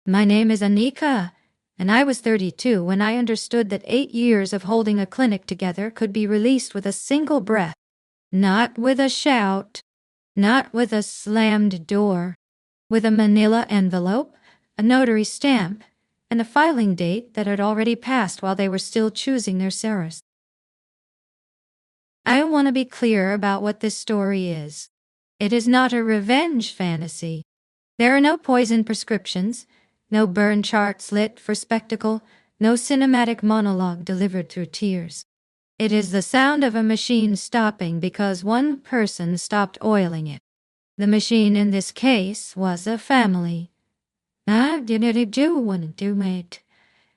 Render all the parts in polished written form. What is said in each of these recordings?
My name is Anika, and I was 32 when I understood that 8 years of holding a clinic together could be released with a single breath. Not with a shout, not with a slammed door, with a manila envelope, a notary stamp, and a filing date that had already passed while they were still choosing their Sarahs. I want to be clear about what this story is. It is not a revenge fantasy. There are no poison prescriptions, no burn charts lit for spectacle, no cinematic monologue delivered through tears. It is the sound of a machine stopping because one person stopped oiling it. The machine in this case was a family. I didn't do one to mate.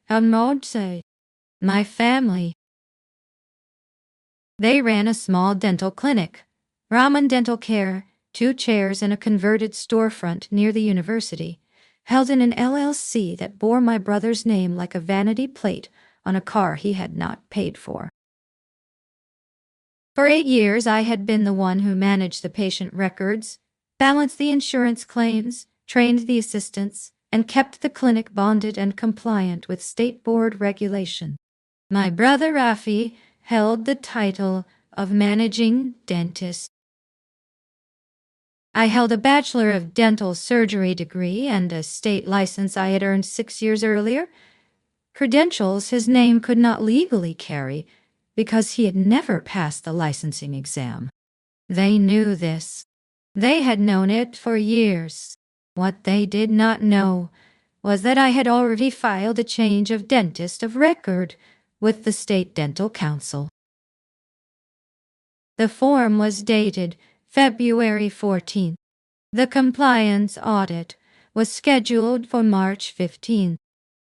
I'm say my family. They ran a small dental clinic, Raman Dental Care, 2 chairs in a converted storefront near the university, held in an LLC that bore my brother's name like a vanity plate on a car he had not paid for. For 8 years, I had been the one who managed the patient records, balanced the insurance claims, trained the assistants, and kept the clinic bonded and compliant with state board regulation. My brother Rafi held the title of managing dentist. I held a Bachelor of Dental Surgery degree and a state license I had earned 6 years earlier, credentials his name could not legally carry because he had never passed the licensing exam. They knew this. They had known it for years. What they did not know was that I had already filed a change of dentist of record with the State Dental Council. The form was dated February 14th. The compliance audit was scheduled for March 15th.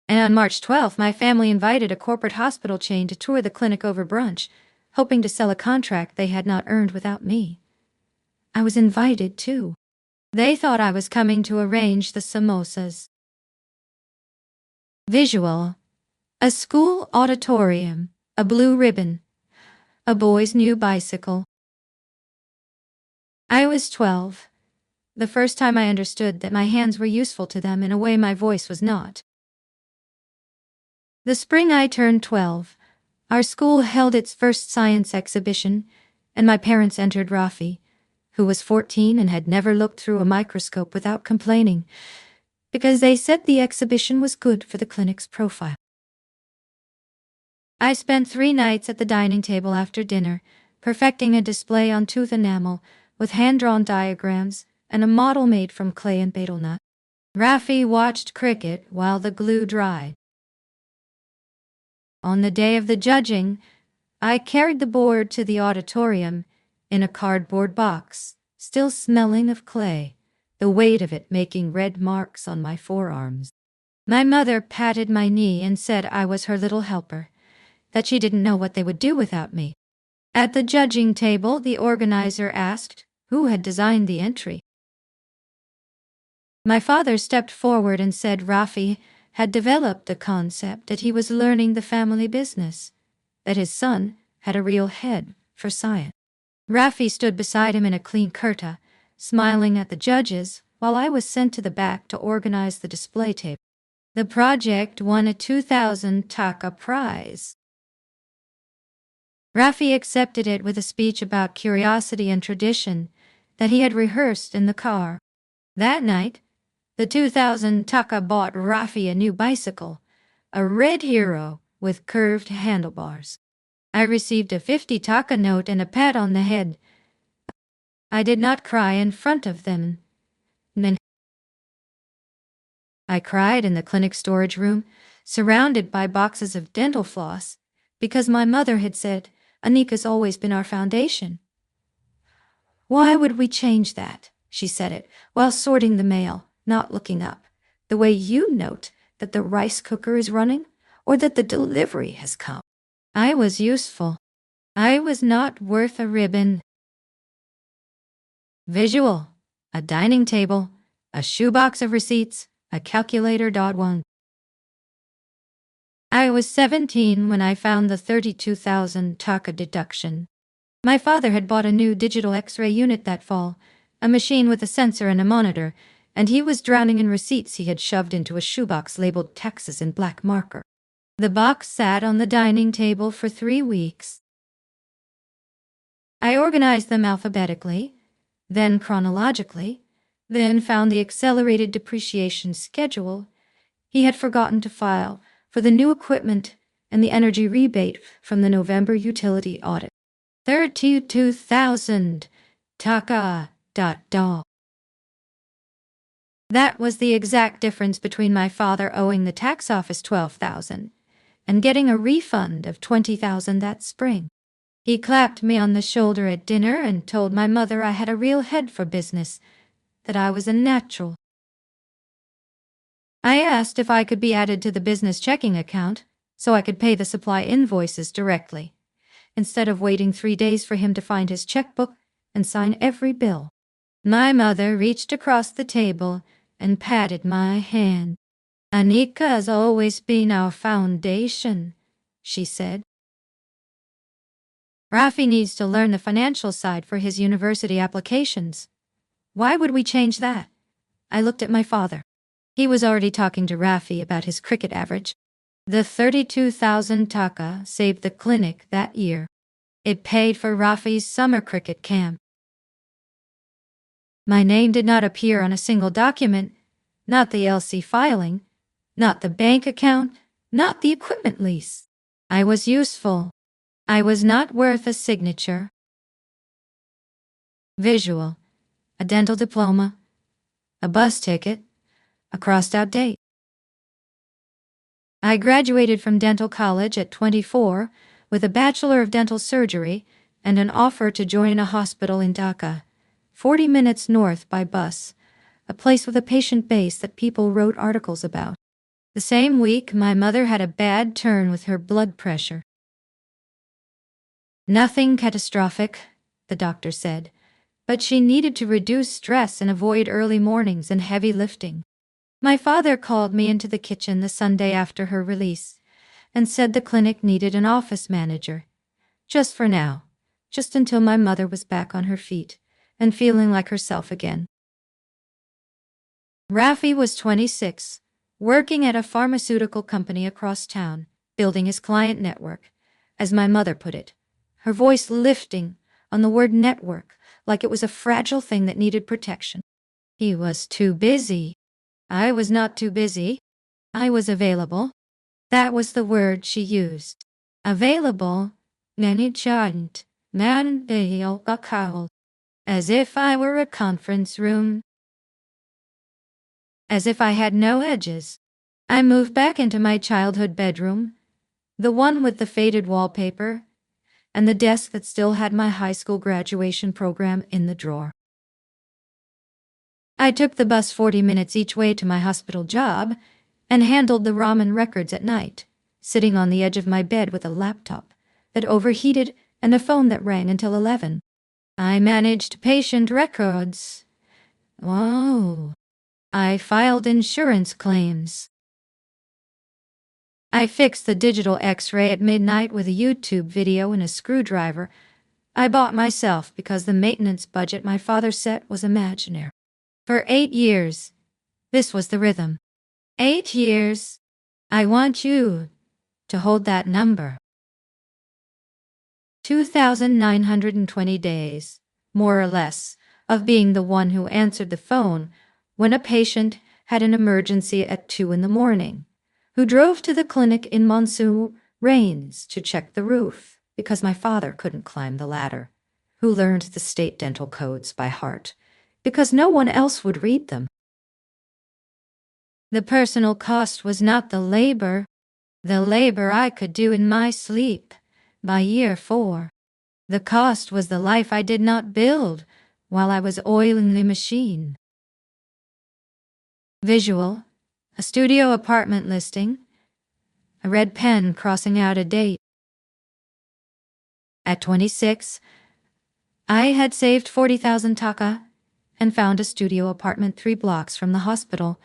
And on March 12th, my family invited a corporate hospital chain to tour the clinic over brunch, hoping to sell a contract they had not earned without me. I was invited, too. They thought I was coming to arrange the samosas. Visual: a school auditorium, a blue ribbon, a boy's new bicycle. I was 12, the first time I understood that my hands were useful to them in a way my voice was not. The spring I turned 12, our school held its first science exhibition, and my parents entered Rafi, who was 14 and had never looked through a microscope without complaining, because they said the exhibition was good for the clinic's profile. I spent 3 nights at the dining table after dinner, perfecting a display on tooth enamel with hand-drawn diagrams and a model made from clay and betel nut. Rafi watched cricket while the glue dried. On the day of the judging, I carried the board to the auditorium in a cardboard box, still smelling of clay, the weight of it making red marks on my forearms. My mother patted my knee and said I was her little helper, that she didn't know what they would do without me. At the judging table, the organizer asked who had designed the entry. My father stepped forward and said Rafi had developed the concept that he was learning the family business, that his son had a real head for science. Rafi stood beside him in a clean kurta, smiling at the judges while I was sent to the back to organize the display table. The project won a 2,000 taka prize. Rafi accepted it with a speech about curiosity and tradition that he had rehearsed in the car. That night, the 2,000 taka bought Rafi a new bicycle, a red Hero with curved handlebars. I received a 50 taka note and a pat on the head. I did not cry in front of them. I cried in the clinic storage room, surrounded by boxes of dental floss, because my mother had said, Anika's always been our foundation. Why would we change that? She said it, while sorting the mail, not looking up. The way you note that the rice cooker is running, or that the delivery has come. I was useful. I was not worth a ribbon. Visual: a dining table, a shoebox of receipts, a calculator. One. I was 17 when I found the 32,000 taka deduction. My father had bought a new digital X-ray unit that fall, a machine with a sensor and a monitor, and he was drowning in receipts he had shoved into a shoebox labeled taxes in black marker. The box sat on the dining table for 3 weeks. I organized them alphabetically, then chronologically, then found the accelerated depreciation schedule he had forgotten to file for the new equipment and the energy rebate from the November utility audit. 32,000 taka. That was the exact difference between my father owing the tax office 12,000 and getting a refund of 20,000 that spring. He clapped me on the shoulder at dinner and told my mother I had a real head for business, that I was a natural. I asked if I could be added to the business checking account so I could pay the supply invoices directly, instead of waiting 3 days for him to find his checkbook and sign every bill. My mother reached across the table and patted my hand. "Anika has always been our foundation," she said. "Rafi needs to learn the financial side for his university applications. Why would we change that?" I looked at my father. He was already talking to Rafi about his cricket average. The 32,000 taka saved the clinic that year. It paid for Rafi's summer cricket camp. My name did not appear on a single document, not the LC filing, not the bank account, not the equipment lease. I was useful. I was not worth a signature. Visual: a dental diploma, a bus ticket, a crossed-out date. I graduated from dental college at 24 with a Bachelor of Dental Surgery and an offer to join a hospital in Dhaka, 40 minutes north by bus, a place with a patient base that people wrote articles about. The same week, my mother had a bad turn with her blood pressure. Nothing catastrophic, the doctor said, but she needed to reduce stress and avoid early mornings and heavy lifting. My father called me into the kitchen the Sunday after her release and said the clinic needed an office manager. Just for now, just until my mother was back on her feet and feeling like herself again. Rafi was 26, working at a pharmaceutical company across town, building his client network, as my mother put it, her voice lifting on the word network like it was a fragile thing that needed protection. He was too busy. I was not too busy. I was available. That was the word she used. Available, as if I were a conference room. As if I had no edges. I moved back into my childhood bedroom, the one with the faded wallpaper, and the desk that still had my high school graduation program in the drawer. I took the bus 40 minutes each way to my hospital job and handled the ramen records at night, sitting on the edge of my bed with a laptop that overheated and a phone that rang until 11. I managed patient records. Whoa. I filed insurance claims. I fixed the digital X-ray at midnight with a YouTube video and a screwdriver I bought myself because the maintenance budget my father set was imaginary. For 8 years, this was the rhythm. 8 years. I want you to hold that number. 2,920 days, more or less, of being the one who answered the phone when a patient had an emergency at 2 in the morning, who drove to the clinic in monsoon rains to check the roof because my father couldn't climb the ladder, who learned the state dental codes by heart because no one else would read them. The personal cost was not the labor I could do in my sleep by year 4. The cost was the life I did not build while I was oiling the machine. Visual: a studio apartment listing, a red pen crossing out a date. At 26, I had saved 40,000 taka and found a studio apartment 3 blocks from the hospital,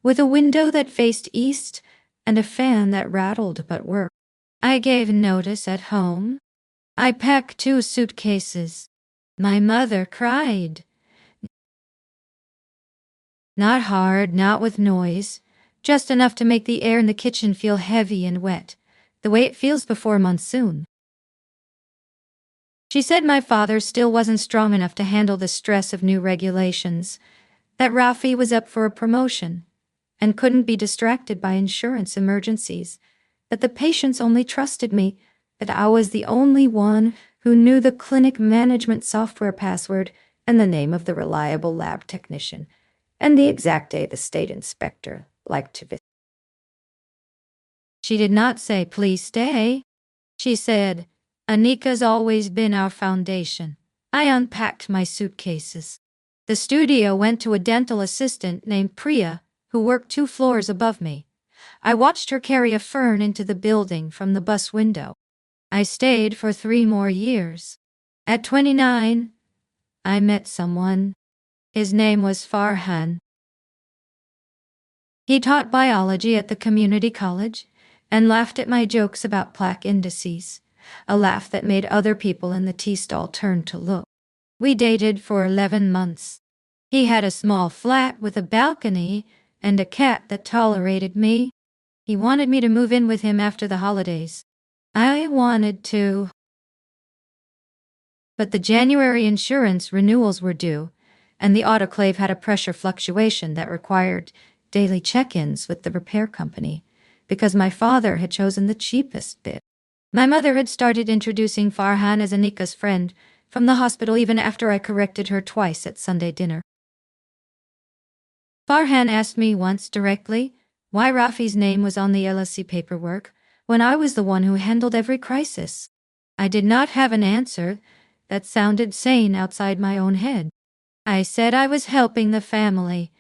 with a window that faced east and a fan that rattled but worked. I gave notice at home. I packed 2 suitcases. My mother cried. Not hard, not with noise, just enough to make the air in the kitchen feel heavy and wet, the way it feels before monsoon. She said my father still wasn't strong enough to handle the stress of new regulations, that Ralphie was up for a promotion and couldn't be distracted by insurance emergencies, that the patients only trusted me, that I was the only one who knew the clinic management software password and the name of the reliable lab technician, and the exact day the state inspector liked to visit. She did not say, "Please stay." She said, "Anika's always been our foundation." I unpacked my suitcases. The studio went to a dental assistant named Priya, who worked 2 floors above me. I watched her carry a fern into the building from the bus window. I stayed for 3 more years. At 29, I met someone. His name was Farhan. He taught biology at the community college and laughed at my jokes about plaque indices, a laugh that made other people in the tea stall turn to look. We dated for 11 months. He had a small flat with a balcony and a cat that tolerated me. He wanted me to move in with him after the holidays. I wanted to. But the January insurance renewals were due, and the autoclave had a pressure fluctuation that required daily check-ins with the repair company, because my father had chosen the cheapest bit. My mother had started introducing Farhan as Anika's friend from the hospital even after I corrected her twice at Sunday dinner. Farhan asked me once directly why Rafi's name was on the LSC paperwork when I was the one who handled every crisis. I did not have an answer that sounded sane outside my own head. I said I was helping the family.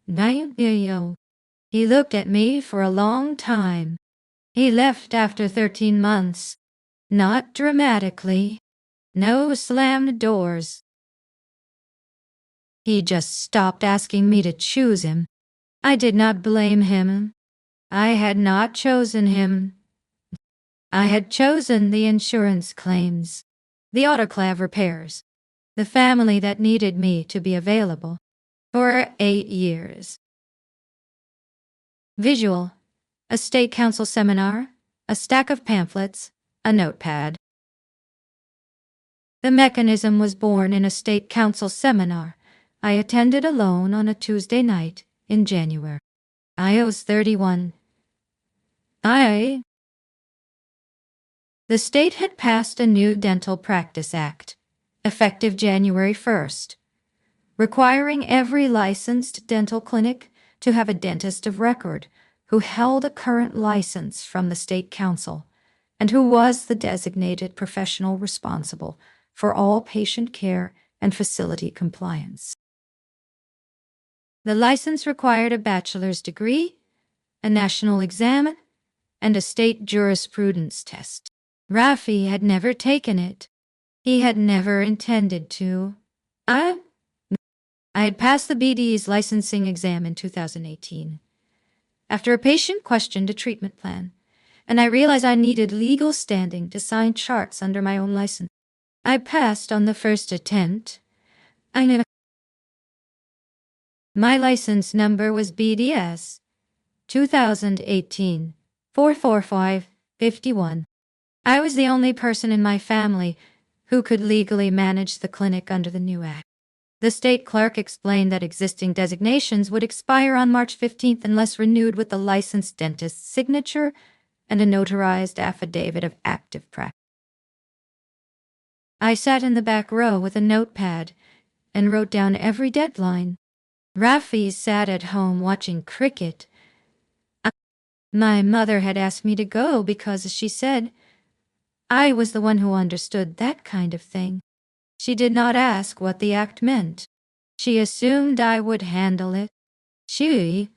He looked at me for a long time. He left after 13 months. Not dramatically. No slammed doors. He just stopped asking me to choose him. I did not blame him. I had not chosen him. I had chosen the insurance claims, the autoclave repairs, the family that needed me to be available for 8 years. Visual: a state council seminar, a stack of pamphlets, a notepad. The mechanism was born in a state council seminar I attended alone on a Tuesday night in January. I was 31. The state had passed a new Dental Practice Act, effective January 1st, requiring every licensed dental clinic to have a dentist of record who held a current license from the state council and who was the designated professional responsible for all patient care and facility compliance. The license required a bachelor's degree, a national exam, and a state jurisprudence test. Rafi had never taken it. He had never intended to. I had passed the BD's licensing exam in 2018. After a patient questioned a treatment plan, and I realized I needed legal standing to sign charts under my own license. I passed on the first attempt. My license number was BDS 2018 445 51. I was the only person in my family who could legally manage the clinic under the new act. The state clerk explained that existing designations would expire on March 15th unless renewed with the licensed dentist's signature and a notarized affidavit of active practice. I sat in the back row with a notepad and wrote down every deadline. Rafi sat at home watching cricket. My mother had asked me to go because, she said, I was the one who understood that kind of thing. She did not ask what the act meant. She assumed I would handle it. She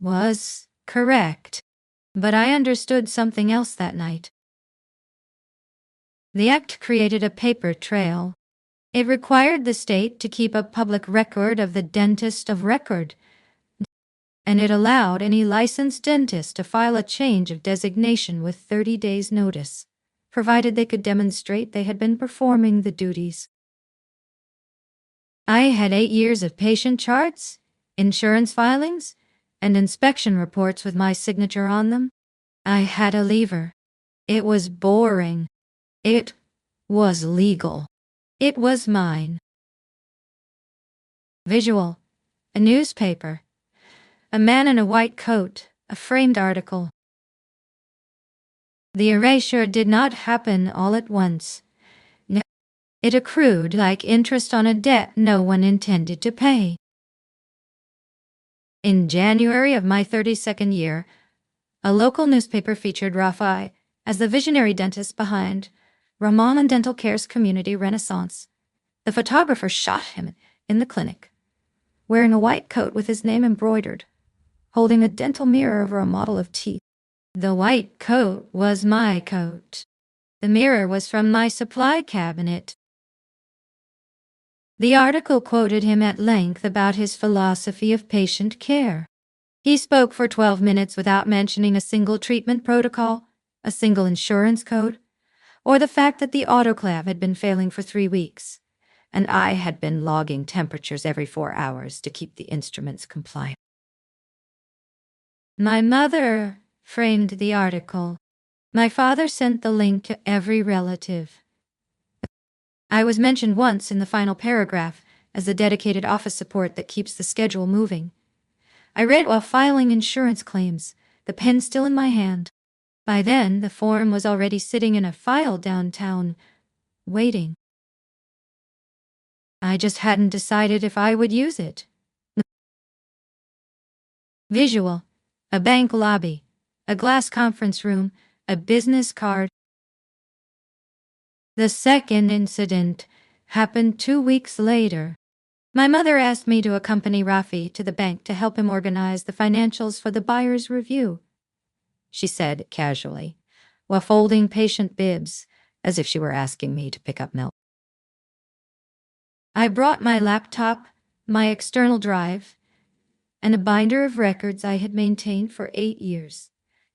was correct. But I understood something else that night. The act created a paper trail. It required the state to keep a public record of the dentist of record, and it allowed any licensed dentist to file a change of designation with 30 days' notice, provided they could demonstrate they had been performing the duties. I had 8 years of patient charts, insurance filings, and inspection reports with my signature on them. I had a lever. It was boring. It was legal. It was mine. Visual. A newspaper. A man in a white coat. A framed article. The erasure did not happen all at once. No, it accrued like interest on a debt no one intended to pay. In January of my 32nd year, a local newspaper featured Rafi as the visionary dentist behind Ramon Dental Care's community renaissance. The photographer shot him in the clinic, wearing a white coat with his name embroidered, holding a dental mirror over a model of teeth. The white coat was my coat. The mirror was from my supply cabinet. The article quoted him at length about his philosophy of patient care. He spoke for 12 minutes without mentioning a single treatment protocol, a single insurance code, or the fact that the autoclave had been failing for 3 weeks, and I had been logging temperatures every 4 hours to keep the instruments compliant. My mother framed the article. My father sent the link to every relative. I was mentioned once in the final paragraph as the dedicated office support that keeps the schedule moving. I read while filing insurance claims, the pen still in my hand. By then, the form was already sitting in a file downtown, waiting. I just hadn't decided if I would use it. Visual. A bank lobby. A glass conference room. A business card. The second incident happened 2 weeks later. My mother asked me to accompany Rafi to the bank to help him organize the financials for the buyer's review, she said casually, while folding patient bibs as if she were asking me to pick up milk. I brought my laptop, my external drive, and a binder of records I had maintained for 8 years.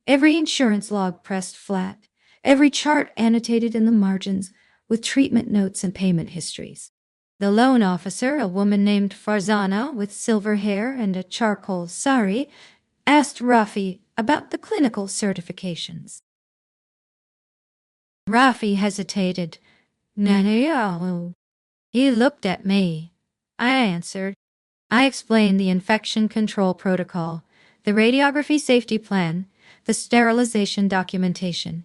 Every insurance log pressed flat, every chart annotated in the margins with treatment notes and payment histories. The loan officer, a woman named Farzana with silver hair and a charcoal sari, asked Rafi about the clinical certifications. Rafi hesitated. No. He looked at me. I answered. I explained the infection control protocol, the radiography safety plan, the sterilization documentation,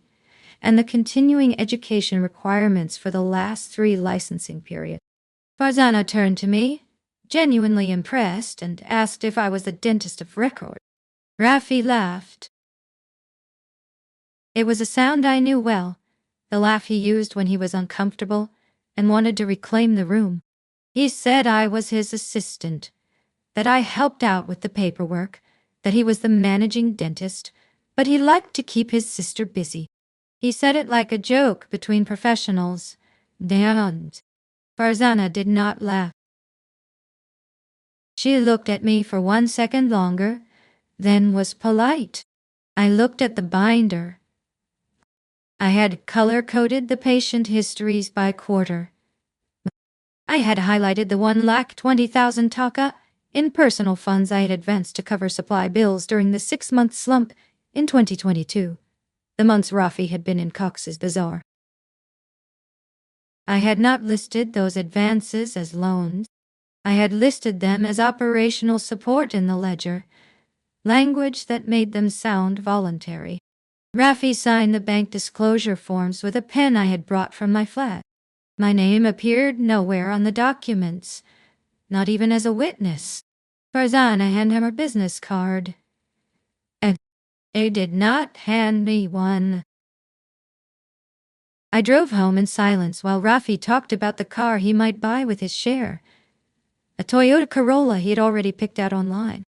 and the continuing education requirements for the last 3 licensing periods. Farzana turned to me, genuinely impressed, and asked if I was the dentist of record. Rafi laughed. It was a sound I knew well, the laugh he used when he was uncomfortable and wanted to reclaim the room. He said I was his assistant, that I helped out with the paperwork, that he was the managing dentist, but he liked to keep his sister busy. He said it like a joke between professionals. And Farzana did not laugh. She looked at me for 1 second longer, then was polite. I looked at the binder. I had color-coded the patient histories by quarter. I had highlighted the 1,20,000 taka in personal funds I had advanced to cover supply bills during the 6-month slump in 2022, the months Rafi had been in Cox's Bazaar. I had not listed those advances as loans. I had listed them as operational support in the ledger, language that made them sound voluntary. Rafi signed the bank disclosure forms with a pen I had brought from my flat. My name appeared nowhere on the documents, not even as a witness. Farzana handed him her business card, and he did not hand me one. I drove home in silence while Rafi talked about the car he might buy with his share, a Toyota Corolla he had already picked out online.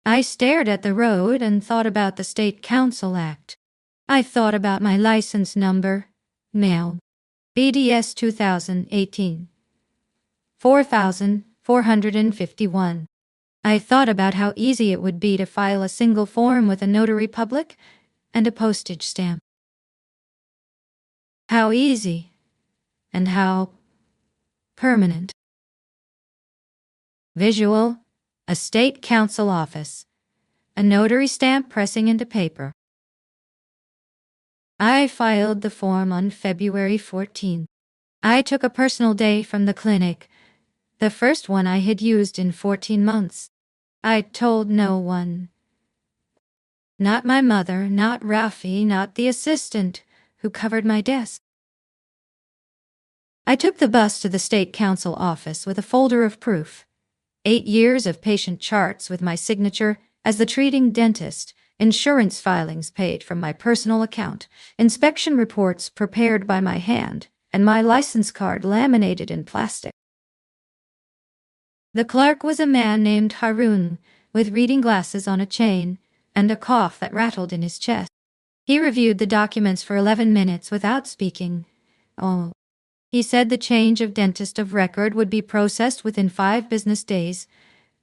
I stared at the road and thought about the State Council Act. I thought about my license number, mail, BDS 2018, 4451. I thought about how easy it would be to file a single form with a notary public and a postage stamp. How easy and how permanent. Visual, A state council office. A notary stamp pressing into paper. I filed the form on February 14. I took a personal day from the clinic, the first one I had used in 14 months. I told no one. Not my mother, not Rafi, not the assistant who covered my desk. I took the bus to the state council office with a folder of proof. 8 years of patient charts with my signature as the treating dentist, insurance filings paid from my personal account, inspection reports prepared by my hand, and my license card laminated in plastic. The clerk was a man named Harun, with reading glasses on a chain, and a cough that rattled in his chest. He reviewed the documents for 11 minutes without speaking. Oh. He said the change of dentist of record would be processed within 5 business days,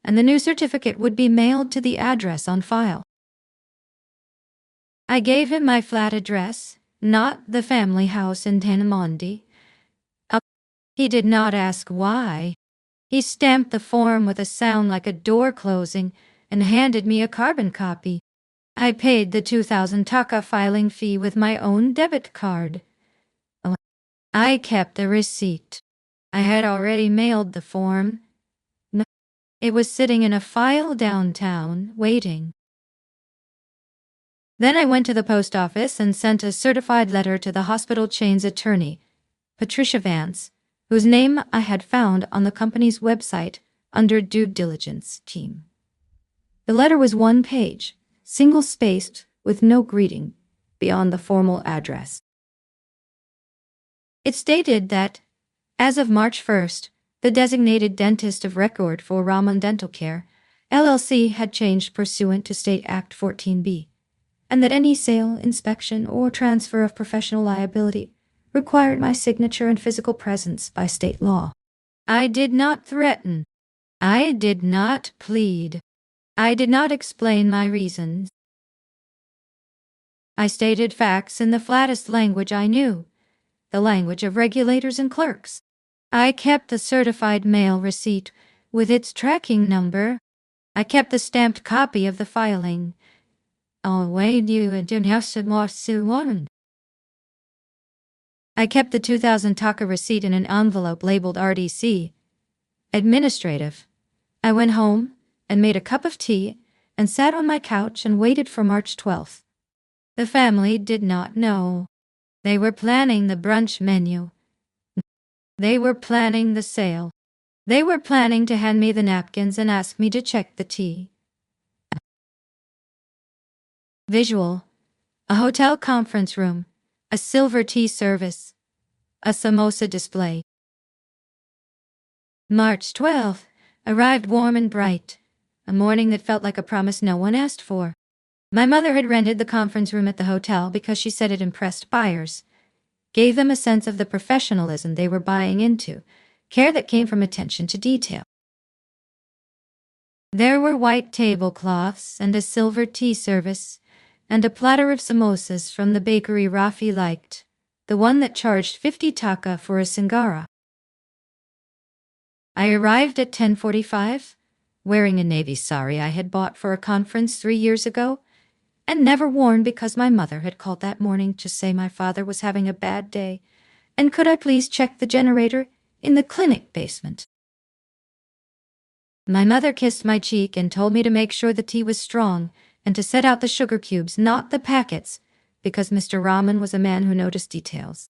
and the new certificate would be mailed to the address on file. I gave him my flat address, not the family house in Tanamondi. He did not ask why. He stamped the form with a sound like a door closing and handed me a carbon copy. I paid the 2,000 taka filing fee with my own debit card. I kept the receipt. I had already mailed the form. It was sitting in a file downtown, waiting. Then I went to the post office and sent a certified letter to the hospital chain's attorney, Patricia Vance, whose name I had found on the company's website under due diligence team. The letter was 1 page, single-spaced, with no greeting beyond the formal address. It stated that, as of March 1st, the designated dentist of record for Raman Dental Care, LLC had changed pursuant to State Act 14B, and that any sale, inspection, or transfer of professional liability required my signature and physical presence by state law. I did not threaten. I did not plead. I did not explain my reasons. I stated facts in the flattest language I knew, the language of regulators and clerks. I kept the certified mail receipt with its tracking number. I kept the stamped copy of the filing. I kept the 2,000 taka receipt in an envelope labeled RDC. Administrative. I went home and made a cup of tea and sat on my couch and waited for March 12th. The family did not know. They were planning the brunch menu. They were planning the sale. They were planning to hand me the napkins and ask me to check the tea. Visual. A hotel conference room. A silver tea service. A samosa display. March 12th arrived warm and bright. A morning that felt like a promise no one asked for. My mother had rented the conference room at the hotel because she said it impressed buyers, gave them a sense of the professionalism they were buying into, care that came from attention to detail. There were white tablecloths and a silver tea service, and a platter of samosas from the bakery Rafi liked, the one that charged 50 taka for a singara. I arrived at 10:45, wearing a navy sari I had bought for a conference 3 years ago, and never worn because my mother had called that morning to say my father was having a bad day, and could I please check the generator in the clinic basement. My mother kissed my cheek and told me to make sure the tea was strong and to set out the sugar cubes, not the packets, because Mr. Raman was a man who noticed details.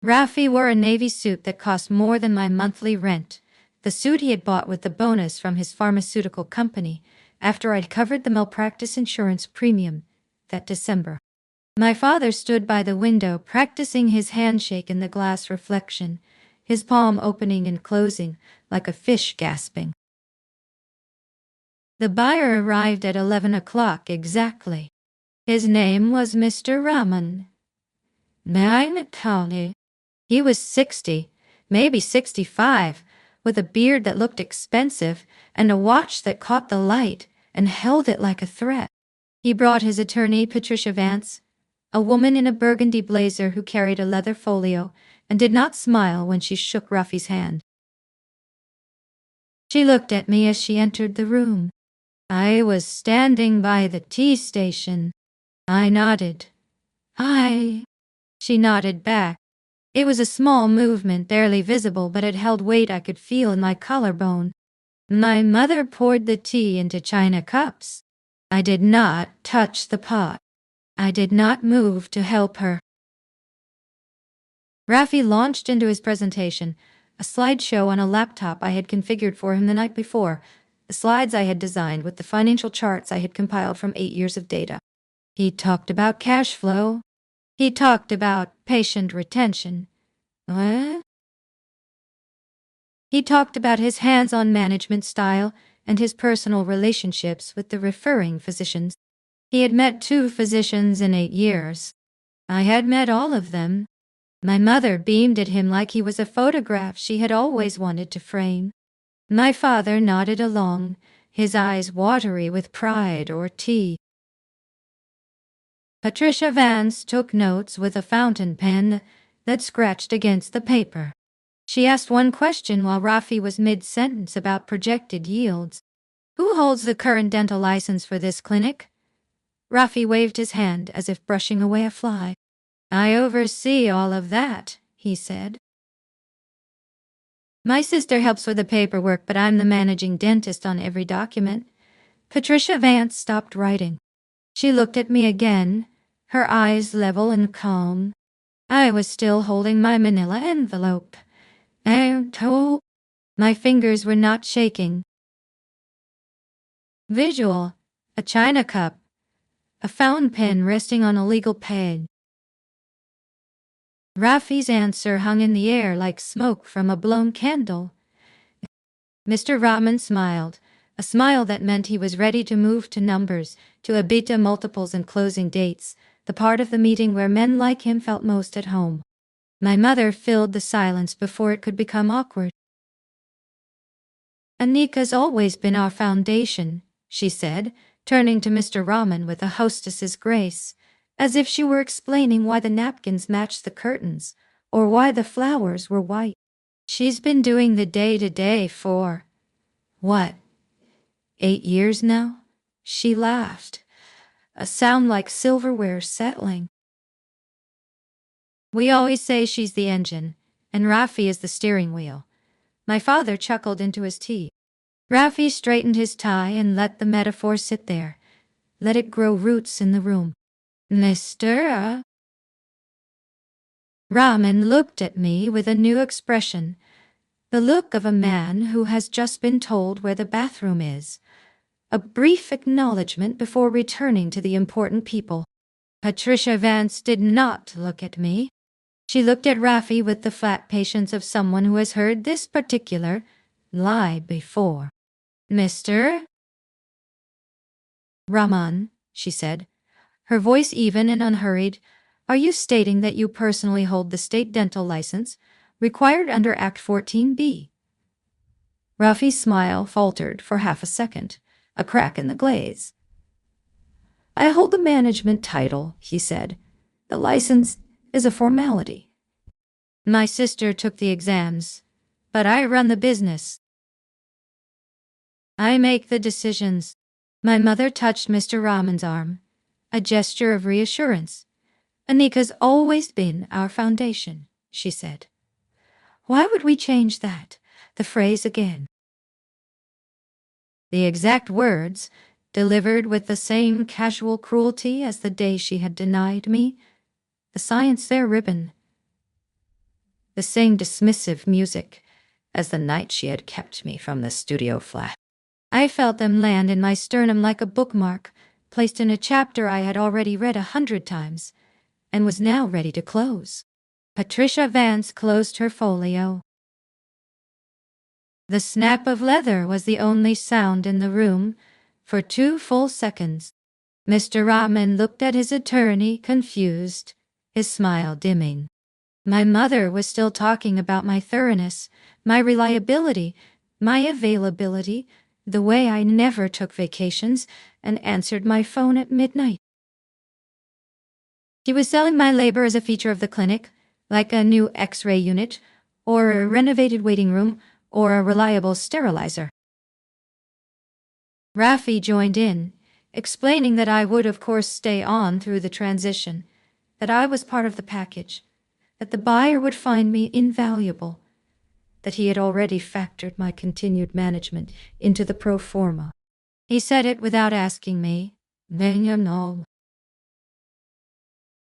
Rafi wore a navy suit that cost more than my monthly rent, the suit he had bought with the bonus from his pharmaceutical company after I'd covered the malpractice insurance premium that December. My father stood by the window practicing his handshake in the glass reflection, his palm opening and closing like a fish gasping. The buyer arrived at 11 o'clock exactly. His name was Mr. Raman. He was 60, maybe 65, with a beard that looked expensive and a watch that caught the light and held it like a threat. He brought his attorney, Patricia Vance, a woman in a burgundy blazer who carried a leather folio and did not smile when she shook Rafi's hand. She looked at me as she entered the room. I was standing by the tea station. I nodded. Hi. She nodded back. It was a small movement, barely visible, but it held weight I could feel in my collarbone. My mother poured the tea into china cups. I did not touch the pot. I did not move to help her. Raffi launched into his presentation, a slideshow on a laptop I had configured for him the night before, the slides I had designed with the financial charts I had compiled from 8 years of data. He talked about cash flow. He talked about patient retention. What? He talked about his hands-on management style and his personal relationships with the referring physicians. He had met 2 physicians in 8 years. I had met all of them. My mother beamed at him like he was a photograph she had always wanted to frame. My father nodded along, his eyes watery with pride or tea. Patricia Vance took notes with a fountain pen that scratched against the paper. She asked one question while Raffi was mid-sentence about projected yields. Who holds the current dental license for this clinic? Raffi waved his hand as if brushing away a fly. I oversee all of that, he said. My sister helps with the paperwork, but I'm the managing dentist on every document. Patricia Vance stopped writing. She looked at me again, her eyes level and calm. I was still holding my manila envelope. My fingers were not shaking. Visual, a china cup, a fountain pen resting on a legal pad. Raffi's answer hung in the air like smoke from a blown candle. Mr. Rahman smiled, a smile that meant he was ready to move to numbers, to EBITDA multiples and closing dates, the part of the meeting where men like him felt most at home. My mother filled the silence before it could become awkward. Anika's always been our foundation, she said, turning to Mr. Rahman with a hostess's grace, as if she were explaining why the napkins matched the curtains, or why the flowers were white. She's been doing the day-to-day for, what, 8 years now? She laughed, a sound like silverware settling. We always say she's the engine, and Raffi is the steering wheel. My father chuckled into his tea. Raffi straightened his tie and let the metaphor sit there. Let it grow roots in the room. Mr. Rahman looked at me with a new expression, the look of a man who has just been told where the bathroom is. A brief acknowledgement before returning to the important people. Patricia Vance did not look at me. She looked at Raffi with the flat patience of someone who has heard this particular lie before. Mr. Rahman, she said, her voice even and unhurried, are you stating that you personally hold the state dental license required under Act 14B? Raffi's smile faltered for half a second, a crack in the glaze. I hold the management title, he said. The license is a formality. My sister took the exams, but I run the business. I make the decisions. My mother touched Mr. Rahman's arm, a gesture of reassurance. Anika's always been our foundation, she said. Why would we change that? The phrase again. The exact words, delivered with the same casual cruelty as the day she had denied me, the science there ribbon. The same dismissive music as the night she had kept me from the studio flat. I felt them land in my sternum like a bookmark, placed in a chapter I had already read 100 times, and was now ready to close. Patricia Vance closed her folio. The snap of leather was the only sound in the room for 2 full seconds. Mr. Rahman looked at his attorney, confused, his smile dimming. My mother was still talking about my thoroughness, my reliability, my availability, the way I never took vacations and answered my phone at midnight. She was selling my labor as a feature of the clinic, like a new X-ray unit, or a renovated waiting room, or a reliable sterilizer. Rafi joined in, explaining that I would of course stay on through the transition, that I was part of the package, that the buyer would find me invaluable, that he had already factored my continued management into the pro forma. He said it without asking me. No.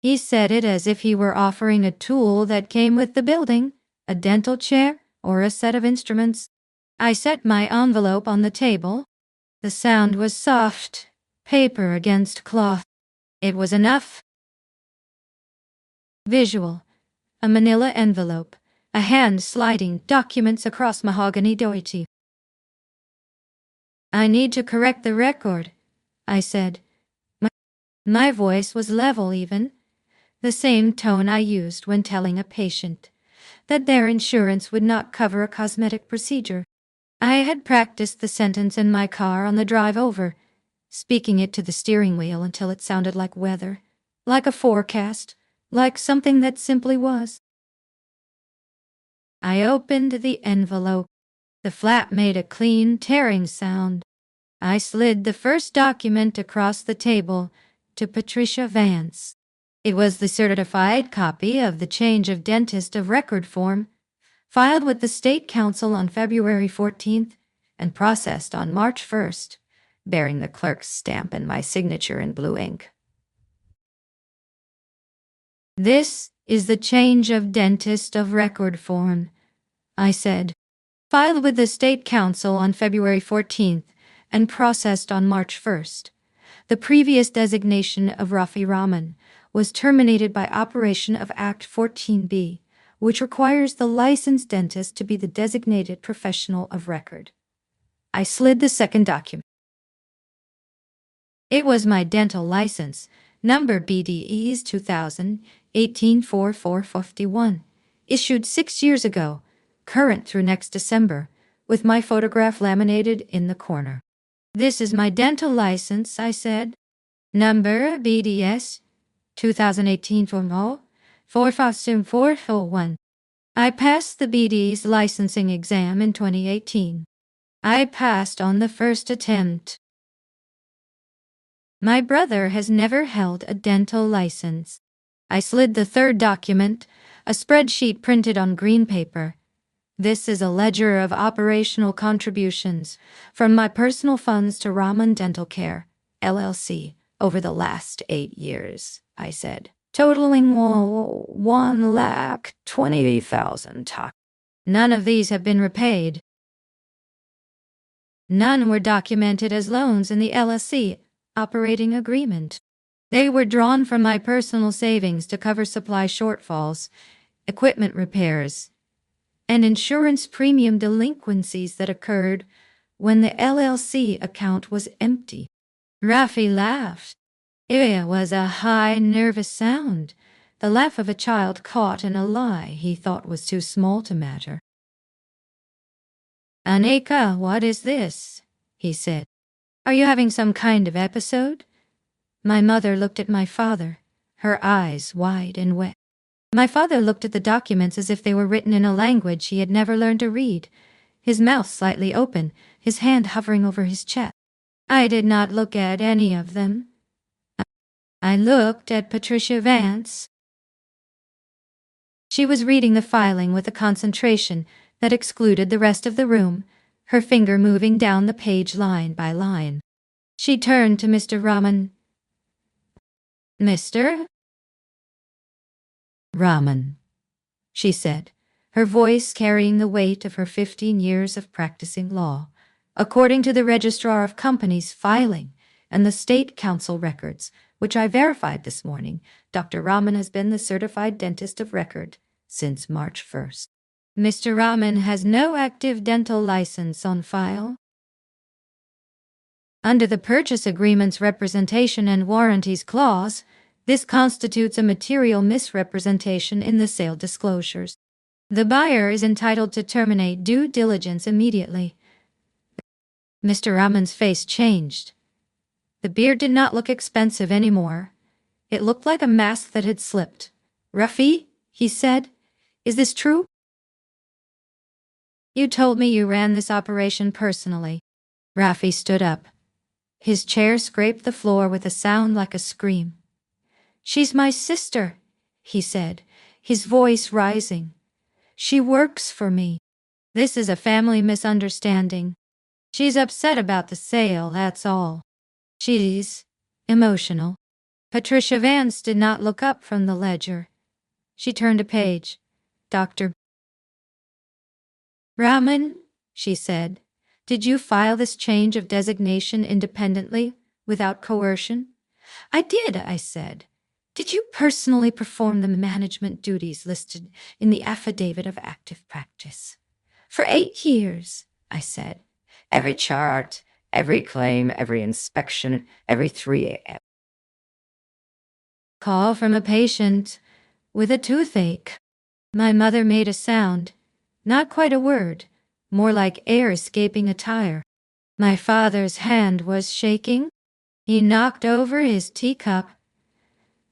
He said it as if he were offering a tool that came with the building, a dental chair or a set of instruments. I set my envelope on the table. The sound was soft, paper against cloth. It was enough. Visual. A manila envelope, a hand sliding documents across mahogany doity. I need to correct the record, I said. My voice was level even, the same tone I used when telling a patient that their insurance would not cover a cosmetic procedure. I had practiced the sentence in my car on the drive over, speaking it to the steering wheel until it sounded like weather, like a forecast, like something that simply was. I opened the envelope. The flap made a clean, tearing sound. I slid the first document across the table to Patricia Vance. It was the certified copy of the change of dentist of record form, filed with the State Council on February 14th and processed on March 1st, bearing the clerk's stamp and my signature in blue ink. This is the change of dentist of record form, I said, filed with the State Council on February 14th and processed on March 1st. The previous designation of Rafi Rahman was terminated by operation of Act 14B, which requires the licensed dentist to be the designated professional of record. I slid the second document. It was my dental license, number BDEs 2018-4451, issued 6 years ago, current through next December, with my photograph laminated in the corner. This is my dental license, I said. Number BDS 2018-45-401. I passed the BD's licensing exam in 2018. I passed on the first attempt. My brother has never held a dental license. I slid the third document, a spreadsheet printed on green paper. This is a ledger of operational contributions from my personal funds to Rahman Dental Care, LLC, over the last 8 years, I said, totaling 1,20,000 tak. None of these have been repaid. None were documented as loans in the LLC operating agreement. They were drawn from my personal savings to cover supply shortfalls, equipment repairs, and insurance premium delinquencies that occurred when the LLC account was empty. Rafi laughed. It was a high, nervous sound, the laugh of a child caught in a lie he thought was too small to matter. Anika, what is this? He said. Are you having some kind of episode? My mother looked at my father, her eyes wide and wet. My father looked at the documents as if they were written in a language he had never learned to read, his mouth slightly open, his hand hovering over his chest. I did not look at any of them. I looked at Patricia Vance. She was reading the filing with a concentration that excluded the rest of the room, her finger moving down the page line by line. She turned to Mr. Rahman. Mr. Rahman, she said, her voice carrying the weight of her 15 years of practicing law. According to the Registrar of Companies filing and the State Council records, which I verified this morning, Dr. Rahman has been the certified dentist of record since March 1st. Mr. Rahman has no active dental license on file. Under the Purchase Agreement's Representation and Warranties Clause, this constitutes a material misrepresentation in the sale disclosures. The buyer is entitled to terminate due diligence immediately. Mr. Rahman's face changed. The beard did not look expensive anymore. It looked like a mask that had slipped. Rafi, he said, is this true? You told me you ran this operation personally. Rafi stood up. His chair scraped the floor with a sound like a scream. "She's my sister," he said, his voice rising. "She works for me. This is a family misunderstanding. She's upset about the sale, that's all. She's emotional." Patricia Vance did not look up from the ledger. She turned a page. "Dr. Raman," she said, "did you file this change of designation independently, without coercion?" "I did," I said. "Did you personally perform the management duties listed in the affidavit of active practice?" "For 8 years," I said. "Every chart, every claim, every inspection, every 3 a.m. Call from a patient with a toothache." My mother made a sound, not quite a word, more like air escaping a tire. My father's hand was shaking. He knocked over his teacup.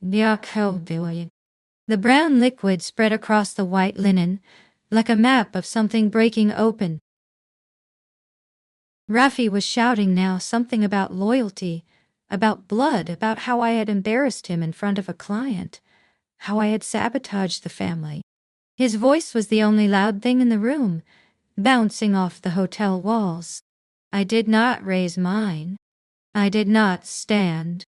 The brown liquid spread across the white linen, like a map of something breaking open. Rafi was shouting now, something about loyalty, about blood, about how I had embarrassed him in front of a client, how I had sabotaged the family. His voice was the only loud thing in the room, bouncing off the hotel walls. I did not raise mine. I did not stand.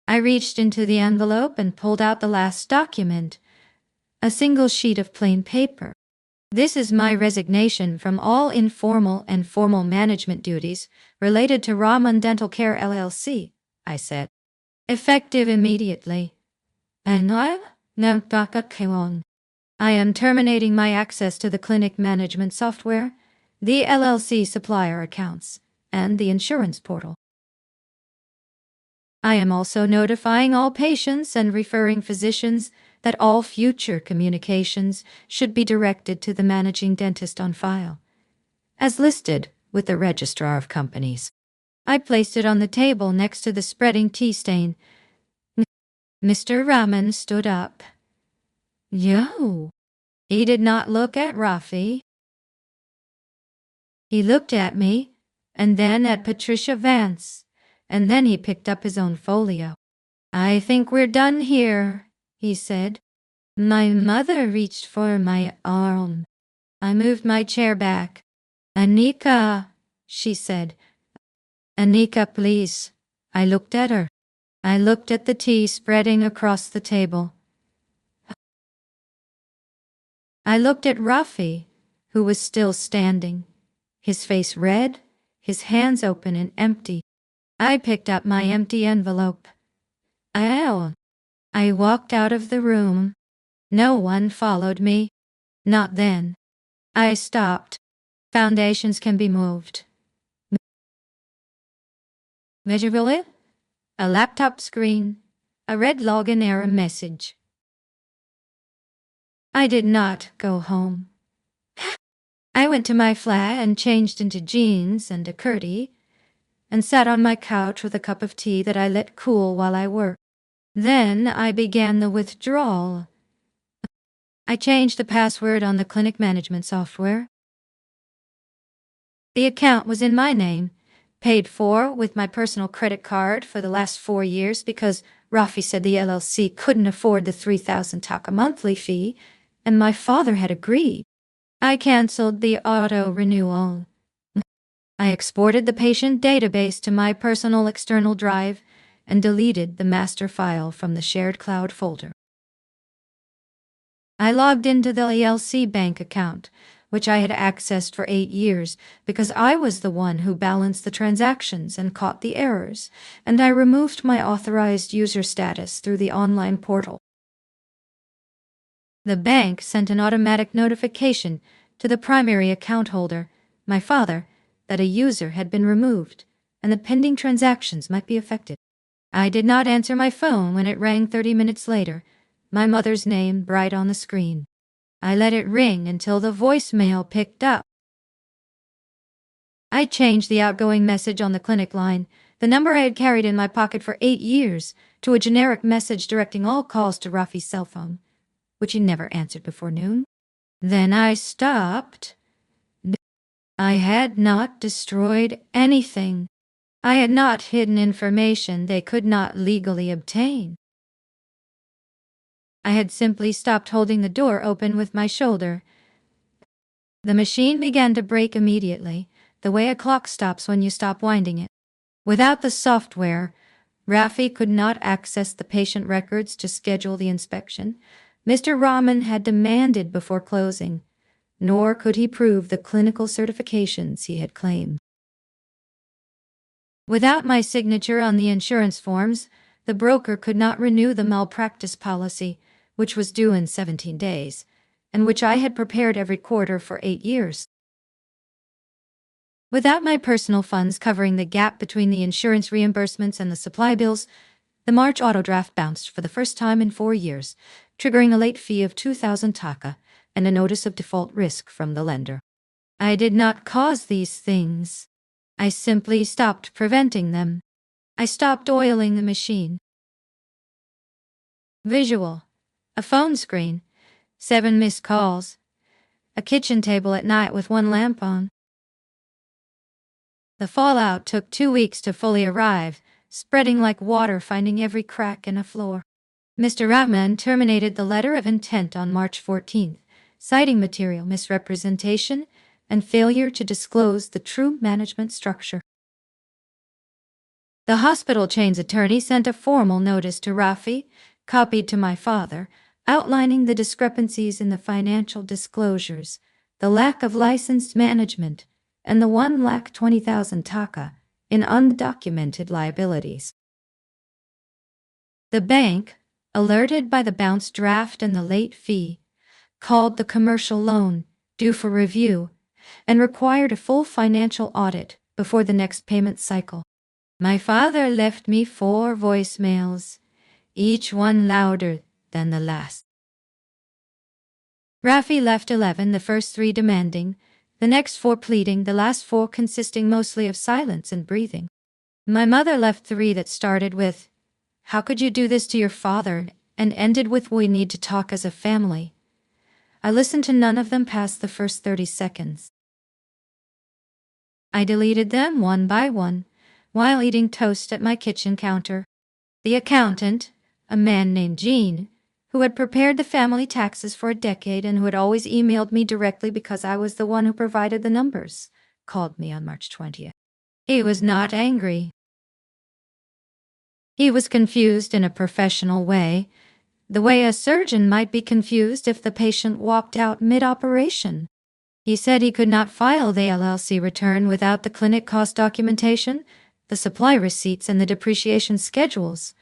I reached into the envelope and pulled out the last document, a single sheet of plain paper. "This is my resignation from all informal and formal management duties related to Raman Dental Care LLC," I said. "Effective immediately. And I am terminating my access to the clinic management software, the LLC supplier accounts, and the insurance portal. I am also notifying all patients and referring physicians that all future communications should be directed to the managing dentist on file, as listed with the Registrar of Companies." I placed it on the table next to the spreading tea stain. Mr. Raman stood up. "Yo." He did not look at Rafi. He looked at me, and then at Patricia Vance, and then he picked up his own folio. "I think we're done here," he said. My mother reached for my arm. I moved my chair back. "Anika," she said. "Anika, please." I looked at her. I looked at the tea spreading across the table. I looked at Rafi, who was still standing, his face red, his hands open and empty. I picked up my empty envelope. I walked out of the room. No one followed me. Not then. I stopped. Foundations can be moved. Measurable? A laptop screen. A red login error message. I did not go home. I went to my flat and changed into jeans and a kurti, and sat on my couch with a cup of tea that I let cool while I worked. Then I began the withdrawal. I changed the password on the clinic management software. The account was in my name, paid for with my personal credit card for the last 4 years because Rafi said the LLC couldn't afford the 3,000 taka monthly fee, and my father had agreed. I canceled the auto-renewal. I exported the patient database to my personal external drive and deleted the master file from the shared cloud folder. I logged into the LLC bank account, which I had accessed for 8 years because I was the one who balanced the transactions and caught the errors, and I removed my authorized user status through the online portal. The bank sent an automatic notification to the primary account holder, my father, that a user had been removed and the pending transactions might be affected. I did not answer my phone when it rang 30 minutes later, my mother's name bright on the screen. I let it ring until the voicemail picked up. I changed the outgoing message on the clinic line, the number I had carried in my pocket for 8 years, to a generic message directing all calls to Rafi's cell phone, which he never answered before noon. Then I stopped. I had not destroyed anything. I had not hidden information they could not legally obtain. I had simply stopped holding the door open with my shoulder. The machine began to break immediately, the way a clock stops when you stop winding it. Without the software, Rafi could not access the patient records to schedule the inspection Mr. Rahman had demanded before closing, nor could he prove the clinical certifications he had claimed. Without my signature on the insurance forms, the broker could not renew the malpractice policy, which was due in 17 days, and which I had prepared every quarter for 8 years. Without my personal funds covering the gap between the insurance reimbursements and the supply bills, the March auto draft bounced for the first time in 4 years, triggering a late fee of 2,000 taka and a notice of default risk from the lender. I did not cause these things. I simply stopped preventing them. I stopped oiling the machine. Visual: a phone screen, 7 missed calls, a kitchen table at night with 1 lamp on. The fallout took 2 weeks to fully arrive, spreading like water, finding every crack in a floor. Mr. Rahman terminated the letter of intent on March 14th, citing material misrepresentation and failure to disclose the true management structure. The hospital chain's attorney sent a formal notice to Rafi, copied to my father, outlining the discrepancies in the financial disclosures, the lack of licensed management, and the 1,20,000 taka in undocumented liabilities. The bank, alerted by the bounce draft and the late fee, called the commercial loan due for review and required a full financial audit before the next payment cycle. My father left me 4 voicemails, each one louder than the last. Rafi left 11, the first 3 demanding, the next 4 pleading, the last 4 consisting mostly of silence and breathing. My mother left 3 that started with, "How could you do this to your father?" and ended with, "We need to talk as a family." I listened to none of them past the first 30 seconds. I deleted them one by one while eating toast at my kitchen counter. The accountant, a man named Jean, who had prepared the family taxes for a decade and who had always emailed me directly because I was the one who provided the numbers, called me on March 20th. He was not angry. He was confused in a professional way, the way a surgeon might be confused if the patient walked out mid-operation. He said he could not file the LLC return without the clinic cost documentation, the supply receipts, and the depreciation schedules,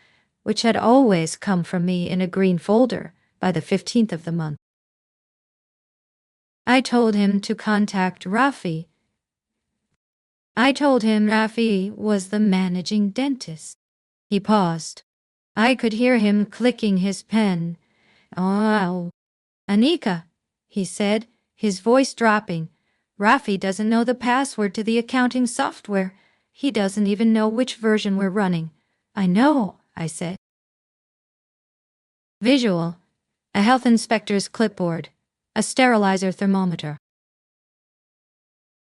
which had always come from me in a green folder by the 15th of the month. I told him to contact Rafi. I told him Rafi was the managing dentist. He paused. I could hear him clicking his pen. "Oh, Anika," he said, his voice dropping. "Rafi doesn't know the password to the accounting software. He doesn't even know which version we're running." "I know," I said. Visual: a health inspector's clipboard, a sterilizer thermometer.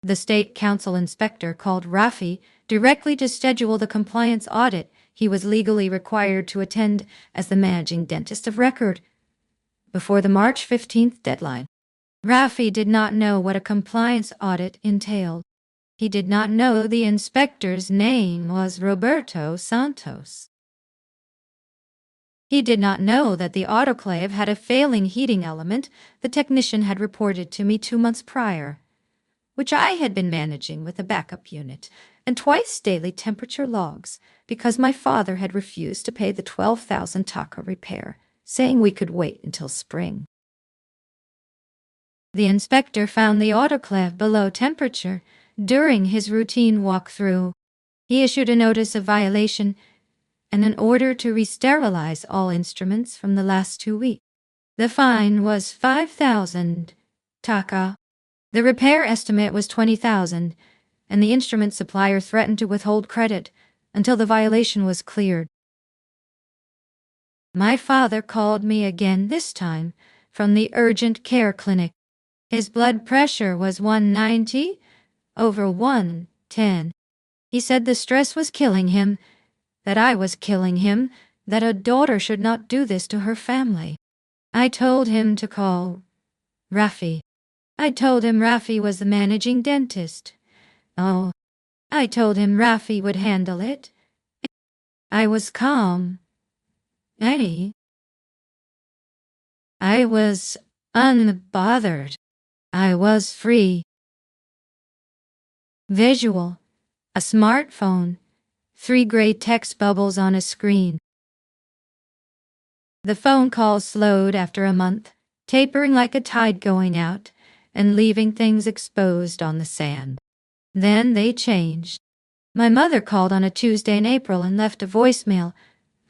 The state council inspector called Rafi directly to schedule the compliance audit he was legally required to attend as the managing dentist of record before the March 15th deadline. Rafi did not know what a compliance audit entailed. He did not know the inspector's name was Roberto Santos. He did not know that the autoclave had a failing heating element the technician had reported to me 2 months prior, which I had been managing with a backup unit and twice daily temperature logs because my father had refused to pay the 12,000 taka repair, saying we could wait until spring. The inspector found the autoclave below temperature during his routine walkthrough. He issued a notice of violation and an order to re-sterilize all instruments from the last 2 weeks. The fine was 5,000 taka. The repair estimate was 20,000, and the instrument supplier threatened to withhold credit until the violation was cleared. My father called me again, this time from the urgent care clinic. His blood pressure was 190/110. He said the stress was killing him, that I was killing him, that a daughter should not do this to her family. I told him to call Rafi. I told him Rafi was the managing dentist. Oh, I told him Rafi would handle it. I was calm. I was unbothered. I was free. Visual. A smartphone. 3 gray text bubbles on a screen. The phone call slowed after a month, tapering like a tide going out and leaving things exposed on the sand. Then they changed. My mother called on a Tuesday in April and left a voicemail.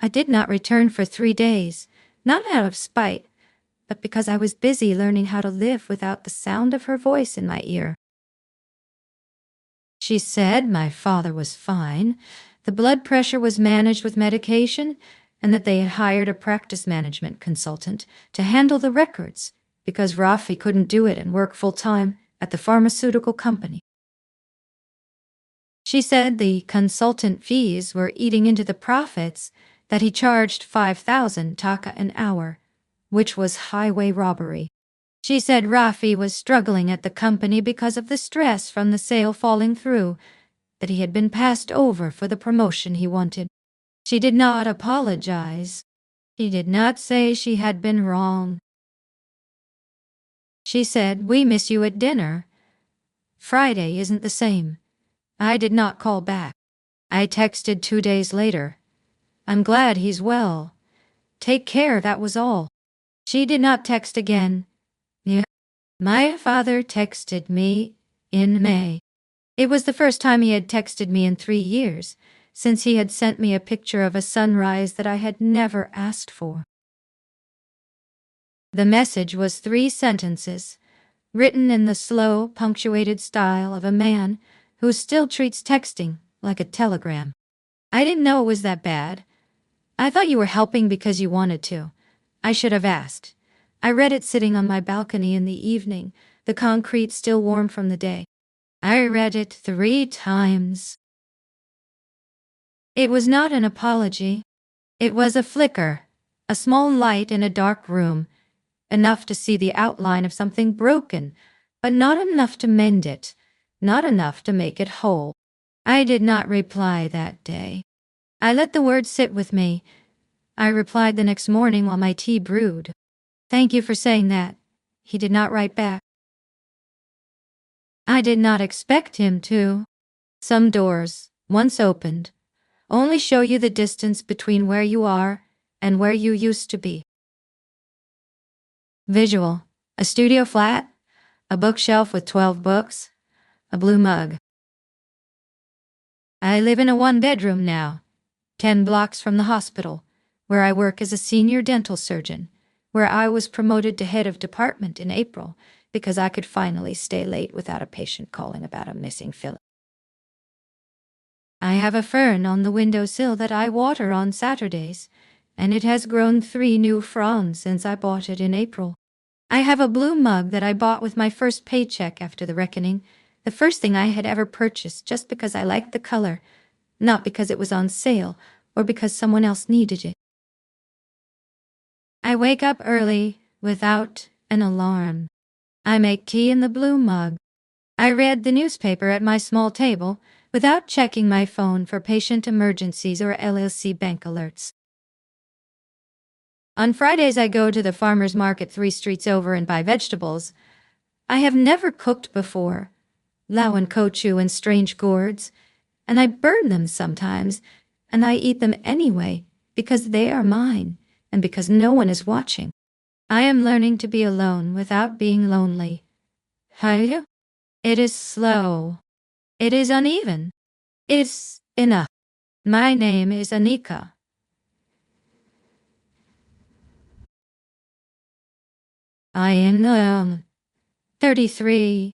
I did not return for 3 days, not out of spite, but because I was busy learning how to live without the sound of her voice in my ear. She said my father was fine, the blood pressure was managed with medication, and that they had hired a practice management consultant to handle the records because Rafi couldn't do it and work full-time at the pharmaceutical company. She said the consultant fees were eating into the profits, that he charged 5,000 taka an hour, which was highway robbery. She said Rafi was struggling at the company because of the stress from the sale falling through, that he had been passed over for the promotion he wanted. She did not apologize. She did not say she had been wrong. She said, "We miss you at dinner. Friday isn't the same." I did not call back. I texted 2 days later. "I'm glad he's well. Take care," that was all. She did not text again. Yeah. My father texted me in May. It was the first time he had texted me in 3 years, since he had sent me a picture of a sunrise that I had never asked for. The message was 3 sentences, written in the slow, punctuated style of a man who still treats texting like a telegram. "I didn't know it was that bad. I thought you were helping because you wanted to. I should have asked. I read it sitting on my balcony in the evening, the concrete still warm from the day. I read it 3 times. It was not an apology. It was a flicker, a small light in a dark room, enough to see the outline of something broken, but not enough to mend it, not enough to make it whole. I did not reply that day. I let the words sit with me. I replied the next morning while my tea brewed. "Thank you for saying that." He did not write back. I did not expect him to. Some doors, once opened, only show you the distance between where you are and where you used to be. Visual. A studio flat, a bookshelf with 12 books, a blue mug. I live in a 1-bedroom now, 10 blocks from the hospital, where I work as a senior dental surgeon, where I was promoted to head of department in April because I could finally stay late without a patient calling about a missing fillet. I have a fern on the windowsill that I water on Saturdays, and it has grown 3 new fronds since I bought it in April. I have a blue mug that I bought with my first paycheck after the reckoning, the first thing I had ever purchased just because I liked the color, not because it was on sale or because someone else needed it. I wake up early without an alarm. I make tea in the blue mug. I read the newspaper at my small table without checking my phone for patient emergencies or LLC bank alerts. On Fridays I go to the farmer's market 3 streets over and buy vegetables. I have never cooked before, lau and kochu and strange gourds, and I burn them sometimes, and I eat them anyway because they are mine and because no one is watching. I am learning to be alone without being lonely. Hiya? It is slow. It is uneven. It's enough. My name is Anika. I am 33.